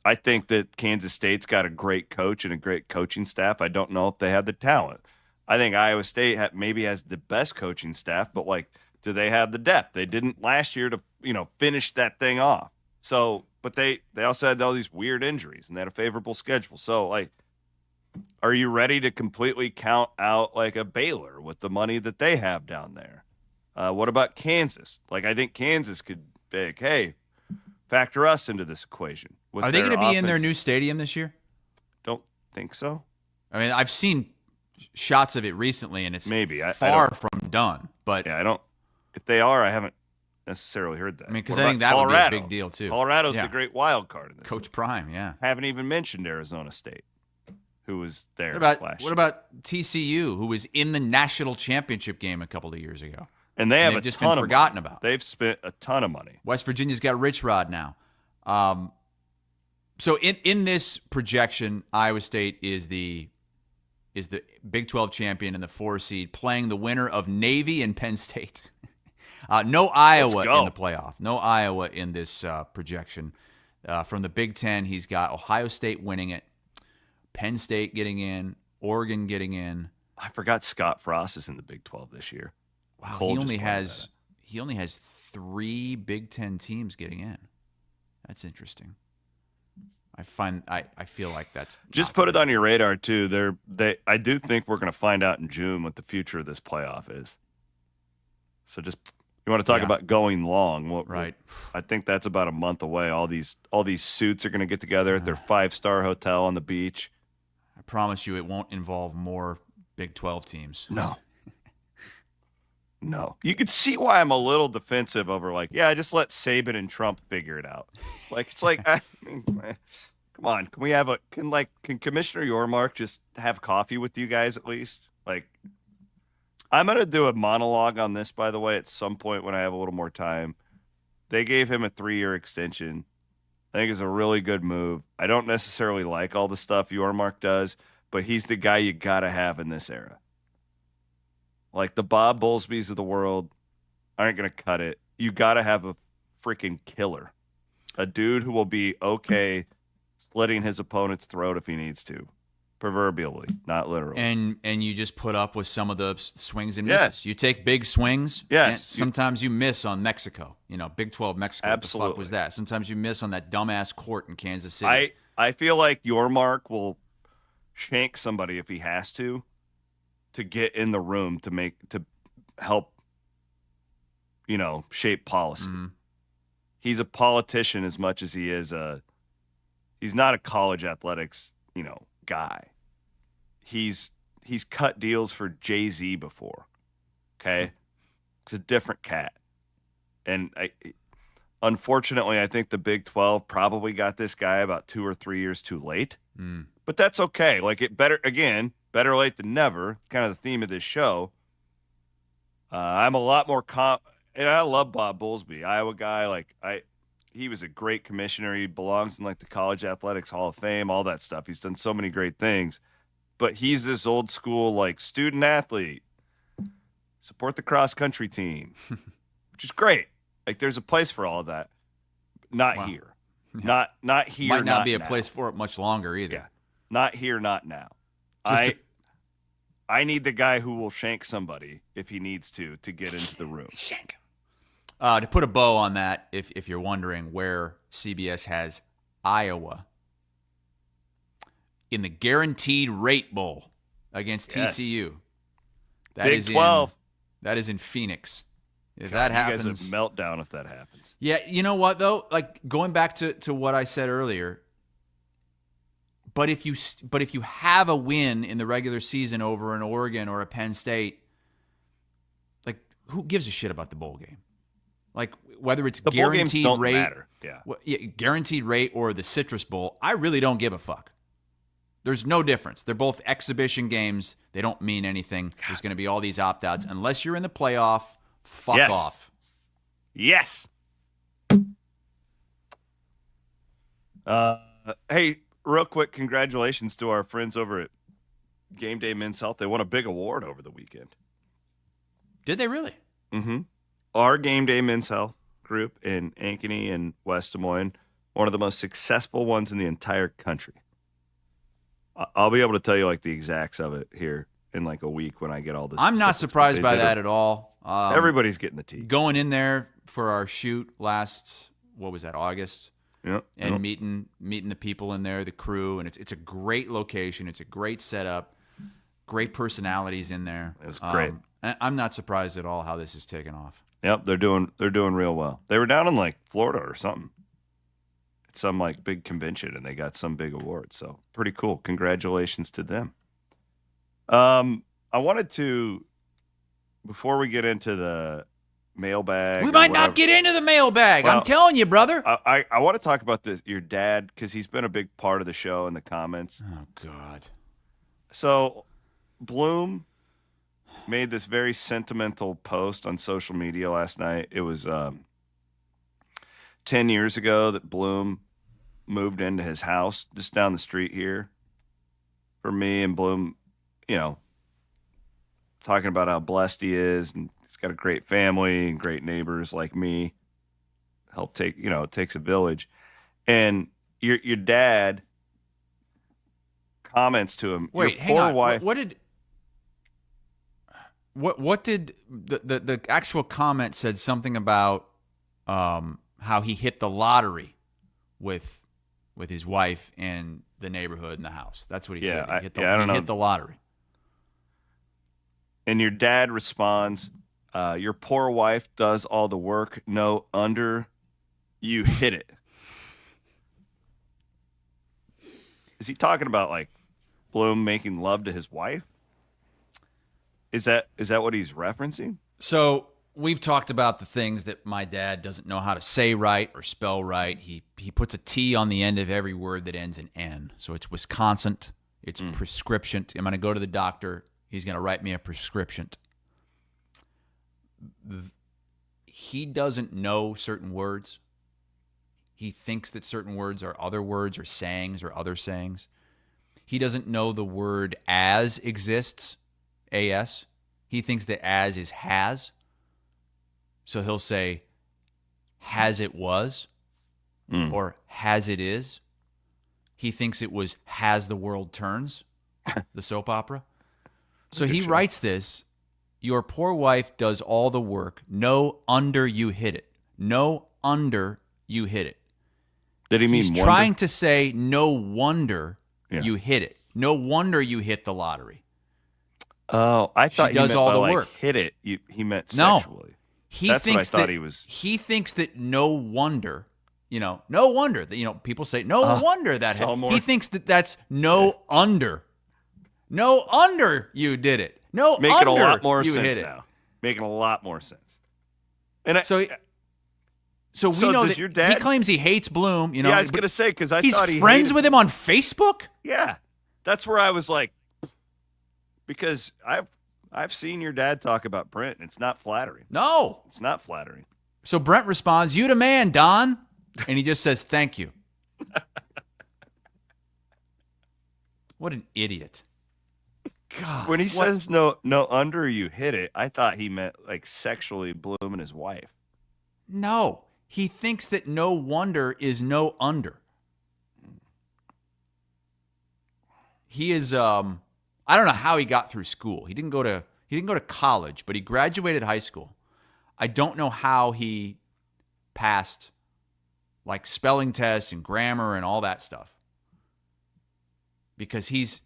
I think that Kansas State's got a great coach and a great coaching staff. I don't know if they have the talent. I think Iowa State maybe has the best coaching staff, but like, do they have the depth? They didn't last year to, finish that thing off. So, but they also had all these weird injuries and they had a favorable schedule. So, like, are you ready to completely count out like a Baylor with the money that they have down there? What about Kansas? Like, I think Kansas could be like, hey, factor us into this equation. Are they going to be in their new stadium this year? Don't think so. I mean, I've seen shots of it recently, and it's far from done. But yeah, I don't. If they are, I haven't necessarily heard that. I mean, because I think that would be a big deal too. Colorado's the great wild card in this. Coach Prime, yeah. Haven't even mentioned Arizona State, who was there last year. What about TCU, who was in the national championship game a couple of years ago? And they have just been forgotten about. They've spent a ton of money. West Virginia's got Rich Rod now. So in this projection, Iowa State is the Big 12 champion and the 4 seed, playing the winner of Navy and Penn State. No Iowa in the playoff. No Iowa in this projection. From the Big 10, he's got Ohio State winning it, Penn State getting in, Oregon getting in. I forgot Scott Frost is in the Big 12 this year. Wow, he only has 3 Big 10 teams getting in. That's interesting. I feel like that's just put it on your radar too. I do think we're going to find out in June what the future of this playoff is. So just you want to talk about going long, right? I think that's about a month away. All these suits are going to get together at their 5-star hotel on the beach. I promise you, it won't involve more Big 12 teams. No. You can see why I'm a little defensive over just let Saban and Trump figure it out. Like, it's like, I mean, come on. Can we have can Commissioner Yormark just have coffee with you guys at least? Like, I'm going to do a monologue on this, by the way, at some point when I have a little more time. They gave him a 3-year extension. I think it's a really good move. I don't necessarily like all the stuff Yormark does, but he's the guy you got to have in this era. Like the Bob Bowlesbys of the world aren't going to cut it. You got to have a freaking killer. A dude who will be okay slitting his opponent's throat if he needs to. Proverbially, not literally. And you just put up with some of the swings and misses. Yes. You take big swings. Yes. Sometimes you miss on Mexico. Big 12 Mexico. Absolutely. What the fuck was that? Sometimes you miss on that dumbass court in Kansas City. I feel like Yormark will shank somebody if he has to get in the room to help, shape policy. Mm-hmm. He's a politician as much as he is he's not a college athletics, guy. He's cut deals for Jay-Z before. Okay. It's a different cat. And unfortunately, I think the Big 12 probably got this guy about 2 or 3 years too late. But that's okay. Like, better late than never, kind of the theme of this show. I'm a lot more and I love Bob Bowlesby, Iowa guy. He was a great commissioner. He belongs in the College Athletics Hall of Fame, all that stuff. He's done so many great things. But he's this old school, student athlete. Support the cross country team, which is great. There's a place for all of that. Not here. Yeah. Not here. Might not be a now. place for it much longer either. Yeah. Not here, not now. I need the guy who will shank somebody if he needs to get into the room. Shank him. To put a bow on that, if you're wondering where CBS has Iowa, in the Guaranteed Rate Bowl against TCU. Big 12. That is in Phoenix. If God, that happens, you guys have a meltdown if that happens. Yeah, you know what though? Going back to what I said earlier. But if you have a win in the regular season over an Oregon or a Penn State, who gives a shit about the bowl game? Whether it's the guaranteed bowl games don't rate, matter. Yeah, guaranteed rate or the Citrus Bowl, I really don't give a fuck. There's no difference. They're both exhibition games. They don't mean anything. There's going to be all these opt-outs. Unless you're in the playoff, fuck off. Yes. Hey, real quick, congratulations to our friends over at Game Day Men's Health. They won a big award over the weekend. Did they really? Mm-hmm. Our Game Day Men's Health group in Ankeny and West Des Moines, one of the most successful ones in the entire country. I'll be able to tell you the exacts of it here in a week when I get all this. I'm not surprised by that at all. Everybody's getting the tea. Going in there for our shoot last, August? Yep. And meeting the people in there, the crew, and it's a great location. It's a great setup. Great personalities in there. It was great. I'm not surprised at all how this is taking off. Yep, they're doing real well. They were down in Florida or something. It's some big convention, and they got some big award. So pretty cool. Congratulations to them. I wanted to, before we get into the mailbag, we might not get into the mailbag. I'm telling you, brother. I want to talk about your dad because he's been a big part of the show in the comments. Oh God. So Bloom made this very sentimental post on social media last night. It was 10 years ago that Bloom moved into his house just down the street here for me, and Bloom, talking about how blessed he is and he's got a great family and great neighbors like me. It takes a village. And your dad comments to him. Wait, your hang poor on. wife. What did the actual comment said something about how he hit the lottery with his wife and the neighborhood and the house. That's what he said. He hit the lottery. And your dad responds, your poor wife does all the work. No under, you hit it. Is he talking about Bloom making love to his wife? Is that what he's referencing? So we've talked about the things that my dad doesn't know how to say right or spell right. He puts a T on the end of every word that ends in N. So it's Wisconsin. It's prescription. I'm going to go to the doctor. He's going to write me a prescription. He doesn't know certain words. He thinks that certain words are other words or sayings or other sayings. He doesn't know the word as exists, A-S. He thinks that as is has. So he'll say, has it was, or has it is. He thinks it was has the world turns, the soap opera. So he writes this, your poor wife does all the work. No under you hit it. No under you hit it. Did he mean He's wonder? trying to say no wonder you hit it. No wonder you hit the lottery. Oh, I thought She does all the work. Hit it. He meant No. sexually. That's what I thought he was. He thinks that no wonder, no wonder that, people say, no wonder that happened. He thinks that that's no under. No under you did it. No Making under a lot more you sense hit it. now. Making a lot more sense. And So we know does that your dad, he claims he hates Bloom. You know, yeah, I was gonna say because I he's thought he friends hated, with him on Facebook. Yeah, that's where I was like, because I've seen your dad talk about Brent, and it's not flattering. No, It's not flattering. So Brent responds, "You the man, Don," and he just says, "Thank you." What an idiot! God, When he says no under, you hit it. I thought he meant like sexually Bloom and his wife. no, he thinks that no wonder is no under. He is I don't know how he got through school. He didn't go to college, but he graduated high school. I don't know how he passed like spelling tests and grammar and all that stuff. Because he's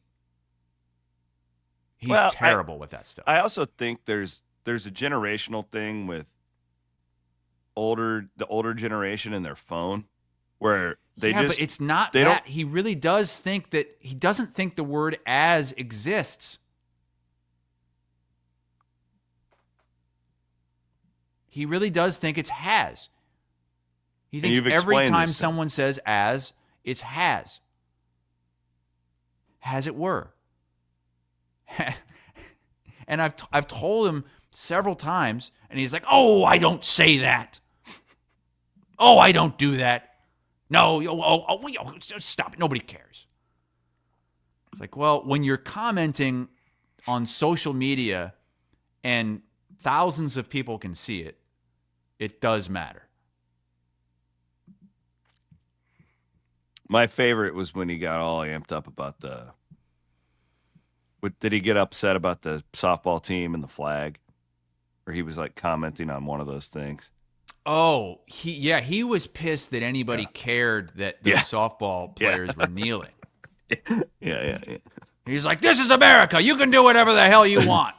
terrible with that stuff. I also think there's a generational thing with the older generation and their phone where but it's not that. He really does think that he doesn't think the word as exists. He really does think it's has. He thinks every time someone says as, it's has. As it were. And I've told him several times, and he's like, "Oh, I don't say that. Oh, I don't do that. No, stop it. Nobody cares." It's like, well, when you're commenting on social media and thousands of people can see it, it does matter. My favorite was when he got all amped up about did he get upset about the softball team and the flag? Or he was like commenting on one of those things. Oh, he was pissed that anybody cared that the softball players were kneeling. Yeah. He's like, "This is America. You can do whatever the hell you want."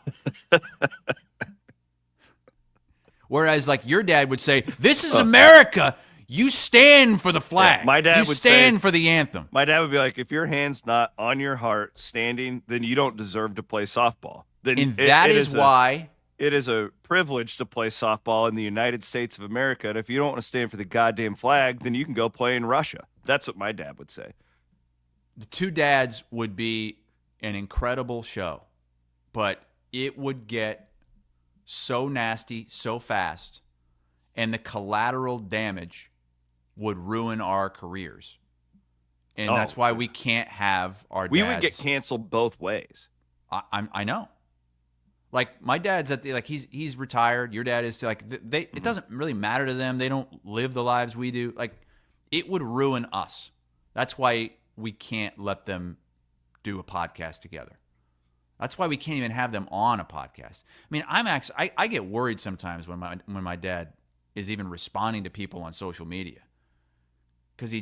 Whereas, like, your dad would say, "This is America. You stand for the flag. Yeah, my dad would stand say, for the anthem." My dad would be like, "If your hand's not on your heart standing, then you don't deserve to play softball." And that is why it is a privilege to play softball in the United States of America. And if you don't want to stand for the goddamn flag, then you can go play in Russia. That's what my dad would say. the two dads would be an incredible show, but it would get so nasty so fast, and the collateral damage would ruin our careers. And that's why we can't have our dads. We would get canceled both ways. I know. Like, my dad's he's retired. Your dad is too. Like, it doesn't really matter to them. They don't live the lives we do. Like, it would ruin us. That's why we can't let them do a podcast together. That's why we can't even have them on a podcast. I mean, I get worried sometimes when my dad is even responding to people on social media, because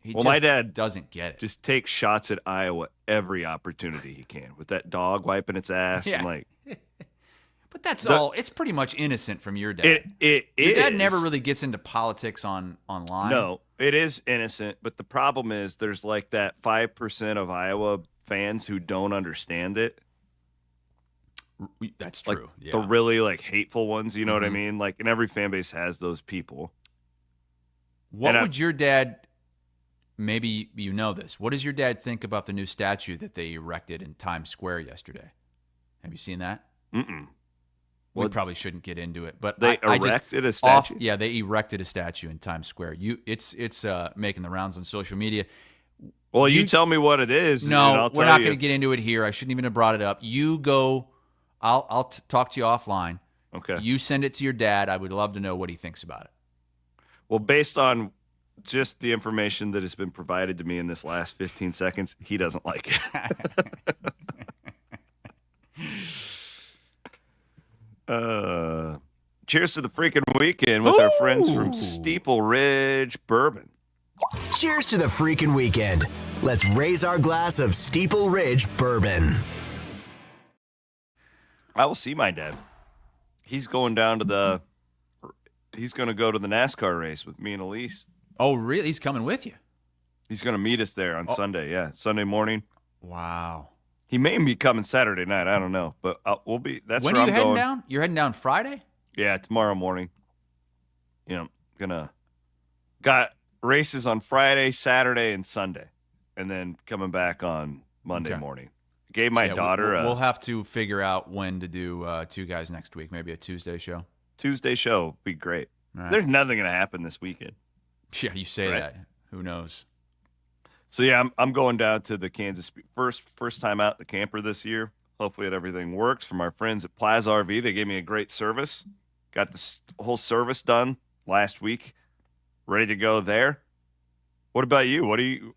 my dad doesn't get it. Just takes shots at Iowa every opportunity he can, with that dog wiping its ass. Yeah. And like, but that's all. It's pretty much innocent from your dad. Your dad never really gets into politics online. No, it is innocent. But the problem is there's like that 5% of Iowa fans who don't understand it. That's true. Like, the really like hateful ones, you know what I mean? Like, and every fan base has those people. What would your dad, maybe you know this, what does your dad think about the new statue that they erected in Times Square yesterday? Have you seen that? Mm-mm. We probably shouldn't get into it, but they erected a statue. They erected a statue in Times Square. It's making the rounds on social media. Well, you tell me what it is. No, we're not going to get into it here. I shouldn't even have brought it up. You go. I'll talk to you offline. Okay. You send it to your dad. I would love to know what he thinks about it. Well, based on just the information that has been provided to me in this last 15 seconds, he doesn't like it. Cheers to the freaking weekend with our friends from Steeple Ridge Bourbon. Cheers to the freaking weekend. Let's raise our glass of Steeple Ridge Bourbon. I will see my dad. He's going down to he's going to go to the NASCAR race with me and Elise. Oh, really? He's coming with you? He's going to meet us there on Sunday. Yeah, Sunday morning. Wow. He may be coming Saturday night. I don't know, but we'll be. That's when where are you I'm heading going. down? You're heading down Friday? Yeah, tomorrow morning. got races on Friday, Saturday, and Sunday, and then coming back on Monday morning. Gave my daughter we'll have to figure out when to do Two Guys next week. Maybe a Tuesday show. Tuesday show would be great. Right. There's nothing going to happen this weekend. Yeah, you say that. Who knows? So yeah, I'm going down to the Kansas first time out in the camper this year. Hopefully everything works. From our friends at Plaza RV, they gave me a great service. Got the whole service done last week. Ready to go there. What about you? What are you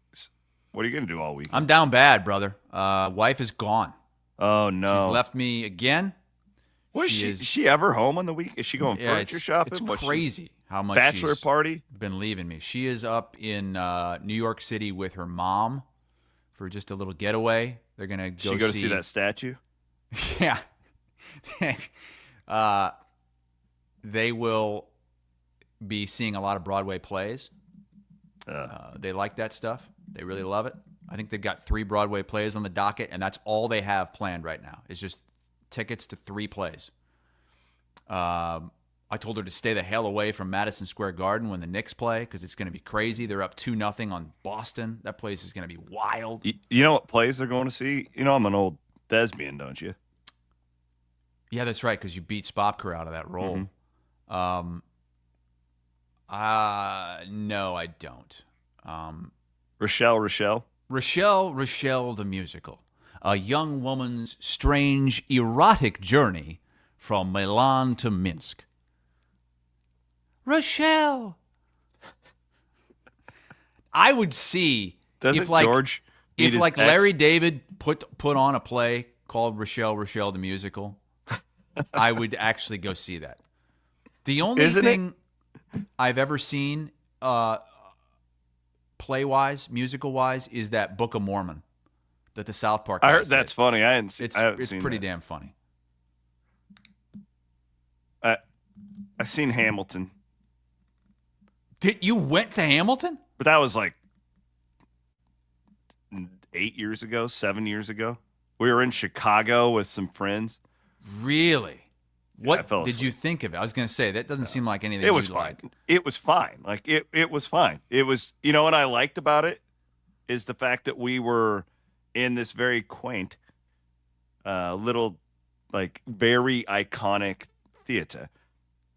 going to do all week? I'm down bad, brother. Wife is gone. Oh no, she's left me again. Is she ever home on the week? Is she going furniture shopping? It's crazy how much bachelor she's party been leaving me. She is up in New York City with her mom for just a little getaway. They're gonna go. To see that statue. Yeah. They will be seeing a lot of Broadway plays. They like that stuff. They really love it. I think they've got 3 Broadway plays on the docket, and that's all they have planned right now. It's just tickets to 3 plays. I told her to stay the hell away from Madison Square Garden when the Knicks play because it's going to be crazy. They're up 2-0 on Boston. That place is going to be wild. You know what plays they're going to see? You know I'm an old thespian, don't you? Yeah, that's right, because you beat Spopker out of that role. Mm-hmm. No, I don't. Rochelle the musical. A young woman's strange, erotic journey from Milan to Minsk. Rochelle. I would see if Larry David put on a play called Rochelle the musical, I would actually go see that. The only thing I've ever seen play-wise, musical-wise, is that Book of Mormon that the South Park guys I heard that's did. funny. I haven't seen It's pretty that. damn funny. I've seen Hamilton. You went to Hamilton? But that was like 7 years ago. We were in Chicago with some friends. Really? What did did you think of it? I was going to say, that doesn't seem like anything it was you'd fine. like. It was fine. Like it was fine. It was, what I liked about it is the fact that we were in this very quaint, little, like very iconic theater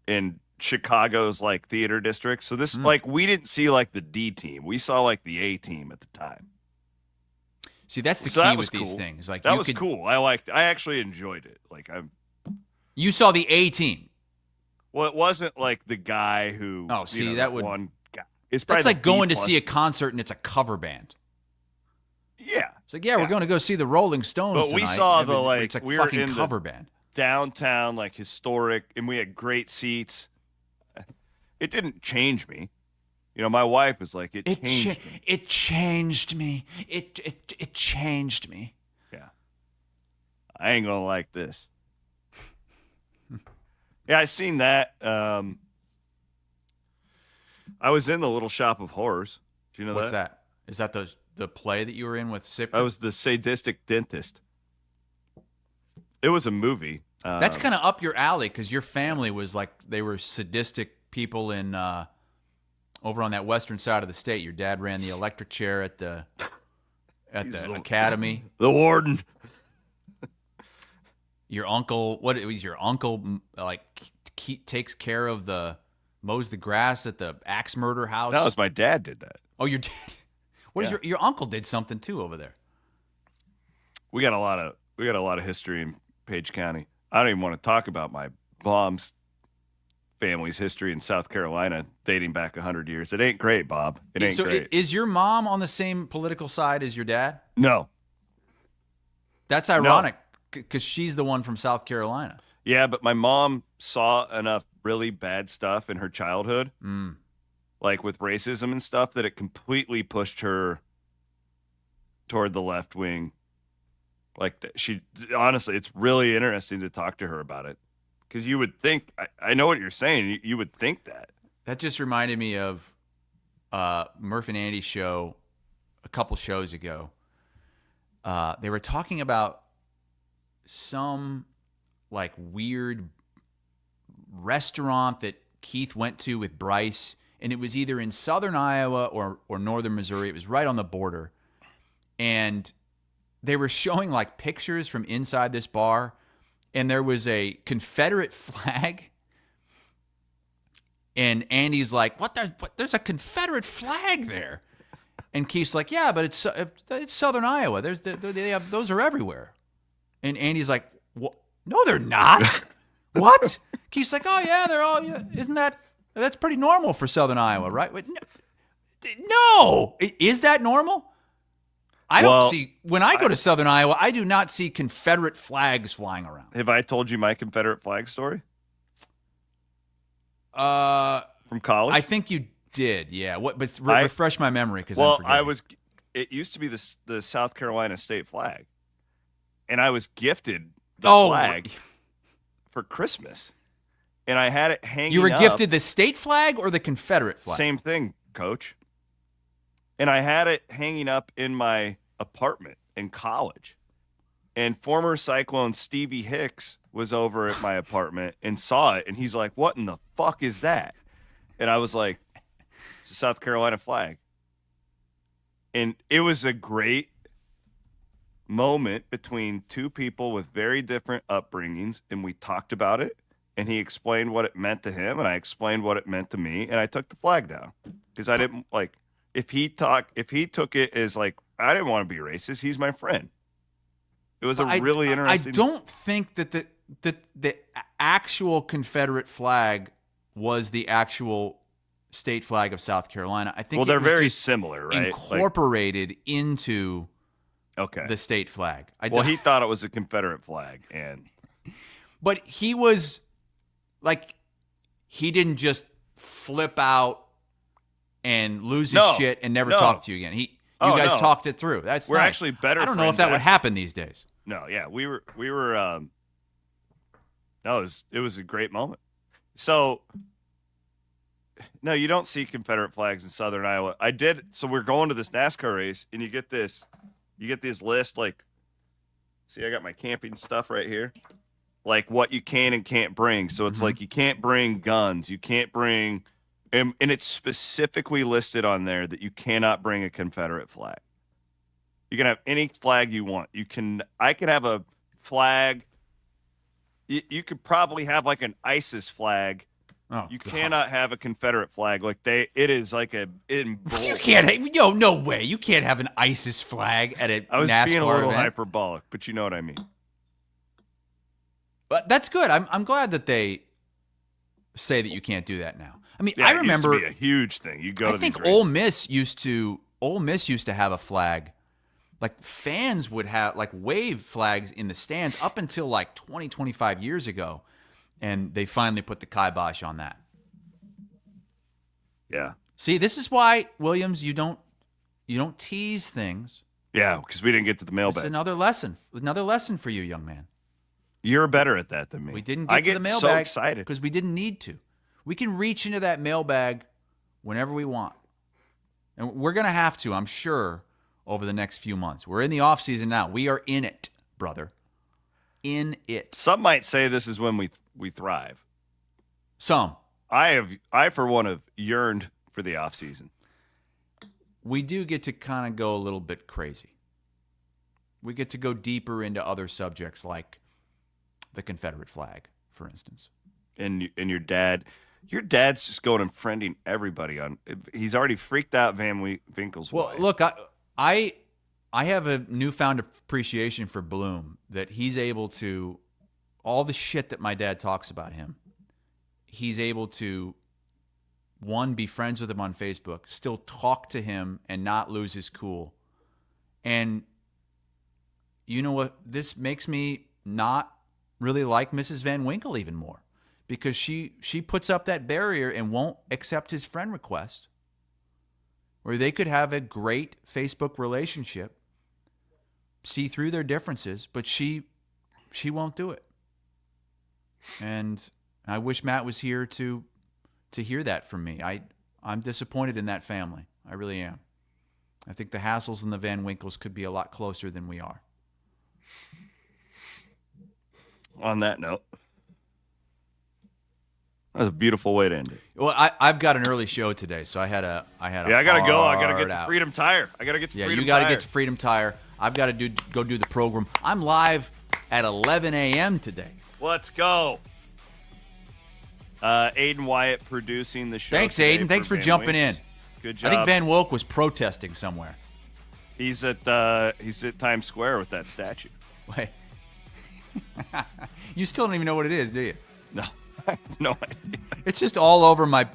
in Chicago's like theater district. So this like we didn't see like the D team. We saw like the A team at the time. See, that's the key with these things. Like that was cool. I actually enjoyed it. Like You saw the A team. Well, it wasn't like the guy who. Oh, see, that would. One guy. That's like going to see a concert and it's a cover band. Yeah. It's like, we're going to go see the Rolling Stones. But we tonight. saw it's like we were fucking in cover band. Downtown, like historic, and we had great seats. It didn't change me. My wife was like, it changed me. It changed me. It changed me. Yeah. I ain't gonna like this. Yeah, I seen that. I was in the Little Shop of Horrors. Do you know What's that? Is that the play that you were in with Sipper? I was the sadistic dentist. It was a movie. That's kind of up your alley because your family was like they were sadistic people in over on that western side of the state. Your dad ran the electric chair at the academy. The warden. Your uncle, what was your uncle like? Takes care of mows the grass at the axe murder house. That was my dad. Did that? Oh, your dad. What is your uncle did something too over there? We got a lot of history in Page County. I don't even want to talk about my mom's family's history in South Carolina dating back 100 years. It ain't great, Bob. It ain't great. Is your mom on the same political side as your dad? No. That's ironic because she's the one from South Carolina. Yeah, but my mom saw enough really bad stuff in her childhood, like with racism and stuff, that it completely pushed her toward the left wing. Like she, honestly, it's really interesting to talk to her about it because you would think, I know what you're saying. You would think that. That just reminded me of Murph and Andy's show a couple shows ago. They were talking about some like weird restaurant that Keith went to with Bryce, and it was either in southern Iowa or northern Missouri. It was right on the border. And they were showing like pictures from inside this bar, and there was a Confederate flag. And Andy's like, what? There's a Confederate flag there. And Keith's like, yeah, but it's southern Iowa. Those are everywhere. And Andy's like, what? No, they're not. What? Keith's like, oh yeah, they're all. Yeah. That's pretty normal for southern Iowa, right? Wait, no, is that normal? I don't see, when I go to southern Iowa, I do not see Confederate flags flying around. Have I told you my Confederate flag story? From college? I think you did, yeah. But refresh my memory, because it used to be the South Carolina state flag, and I was gifted the flag for Christmas, and I had it hanging. You were up. Gifted the state flag or the Confederate flag? Same thing, Coach. And I had it hanging up in my apartment in college, and former Cyclone Stevie Hicks was over at my apartment and saw it, and he's like, "What in the fuck is that?" And I was like, "It's a South Carolina flag." And it was a great moment between two people with very different upbringings, and we talked about it, and he explained what it meant to him, and I explained what it meant to me, and I took the flag down because I didn't like if he took it as like I didn't want to be racist. He's my friend. It was really interesting. I don't think that the actual Confederate flag was the actual state flag of South Carolina. I think they're very similar, right? Incorporated into the state flag. He thought it was a Confederate flag, but he was like, he didn't just flip out and lose his shit and never talk to you again. You guys talked it through. We're nice. Actually better. I don't know if that would happen these days. No, yeah, we were. No, it was a great moment. So, no, you don't see Confederate flags in Southern Iowa. I did. So we're going to this NASCAR race, and you get this list. Like, see, I got my camping stuff right here. Like what you can and can't bring. So it's like you can't bring guns. You can't bring. And it's specifically listed on there that you cannot bring a Confederate flag. You can have any flag you want. I can have a flag. You could probably have like an ISIS flag. Oh, you cannot have a Confederate flag. Like it is like you can't. No way. You can't have an ISIS flag at a NASCAR I was being a little event. hyperbolic, but you know what I mean. But that's good. I'm glad that they say that you can't do that now. I mean, Yeah, I remember it used to be a huge thing. You go. I think Ole Miss used to have a flag. Like fans would have like wave flags in the stands up until like 20, 25 years ago, and they finally put the kibosh on that. Yeah. See, this is why, Williams, you don't tease things. Yeah, because we didn't get to the mailbag. It's another lesson for you, young man. You're better at that than me. We didn't get to the mailbag. I get so excited because we didn't need to. We can reach into that mailbag whenever we want. And we're going to have to, I'm sure, over the next few months. We're in the off season now. We are in it, brother. In it. Some might say this is when we thrive. Some. I for one have yearned for the off season. We do get to kind of go a little bit crazy. We get to go deeper into other subjects like the Confederate flag, for instance. And your dad's just going and friending everybody on. He's already freaked out Van Winkle's wife. Well, look, I have a newfound appreciation for Bloom, that he's able to, all the shit that my dad talks about him, he's able to, one, be friends with him on Facebook, still talk to him and not lose his cool. And you know what? This makes me not really like Mrs. Van Winkle even more, because she puts up that barrier and won't accept his friend request, where they could have a great Facebook relationship, see through their differences, but she won't do it. And I wish Matt was here to hear that from me. I'm disappointed in that family. I really am. I think the Hassels and the Van Winkles could be a lot closer than we are. On that note, That's a beautiful way to end it. Well, I've got an early show today, so I had a. Yeah, I gotta go. I gotta get to out. Freedom Tire. I gotta get to Yeah, Freedom you got to Tire. get to Freedom Tire. I've got to go do the program. I'm live at 11 a.m. today. Let's go. Aiden Wyatt producing the show. Thanks, today Aiden. Thanks for Van jumping Winks. in. Good job. I think Van Wilk was protesting somewhere. He's at Times Square with that statue. Wait. You still don't even know what it is, do you? No, I have no idea. It's just all over my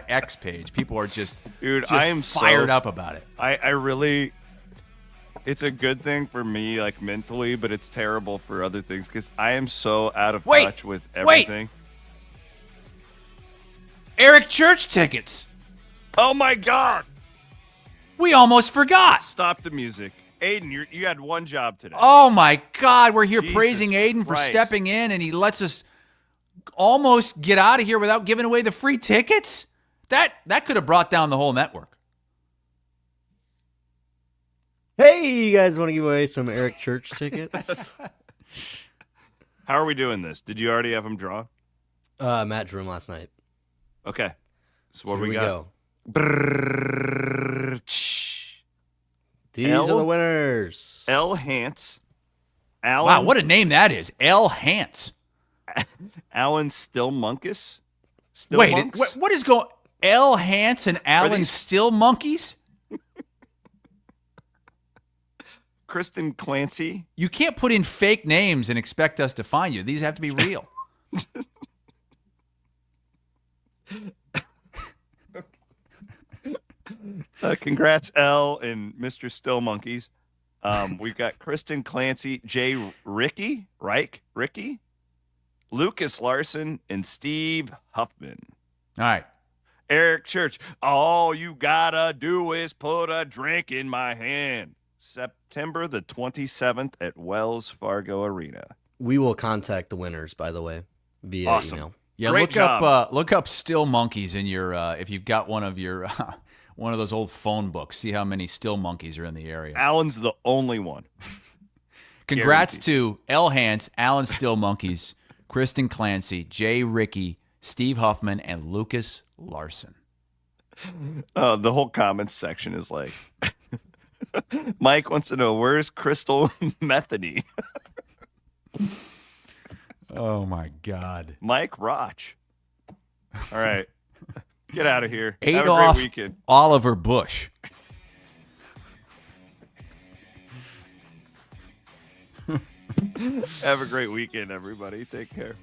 X page. People are just, Dude, just I am fired up about it. I really. It's a good thing for me, like mentally, but it's terrible for other things because I am so out of touch with everything. Eric Church tickets. Oh my God! We almost forgot. Stop the music, Aiden. You had one job today. Oh my God, we're here Jesus praising Aiden for Christ. stepping in, and he lets us almost get out of here without giving away the free tickets. That could have brought down the whole network. Hey, you guys want to give away some Eric Church tickets? How are we doing this? Did you already have them drawn? Matt drew him last night. Okay. So what here do we got? Go. These are the winners. L. Hance. Alan, Wow, what a name that is. L. Hance. Alan Stillmunkus? Wait, Stillmunks? what is going L. Hance and Alan these- Still Monkeys? Kristen Clancy. You can't put in fake names and expect us to find you. These have to be real. Congrats, L and Mr. Still Monkeys. We've got Kristen Clancy, Jay Ricky, Lucas Larson, and Steve Huffman. All right. Eric Church, all you gotta do is put a drink in my hand. September the 27th at Wells Fargo Arena. We will contact the winners, by the way, via Awesome. email. Yeah, Great look up Still Monkeys in your if you've got one of your one of those old phone books. See how many Still Monkeys are in the area. Alan's the only one. Congrats Guaranteed. to L. Hance, Alan Still Monkeys, Kristen Clancy, Jay Ricky, Steve Huffman, and Lucas Larson. The whole comments section is like, Mike wants to know, where's Crystal Metheny? Oh my God. Mike Roch. All right. Get out of here. Have a Adolf great weekend. Oliver Bush. Have a great weekend, everybody. Take care.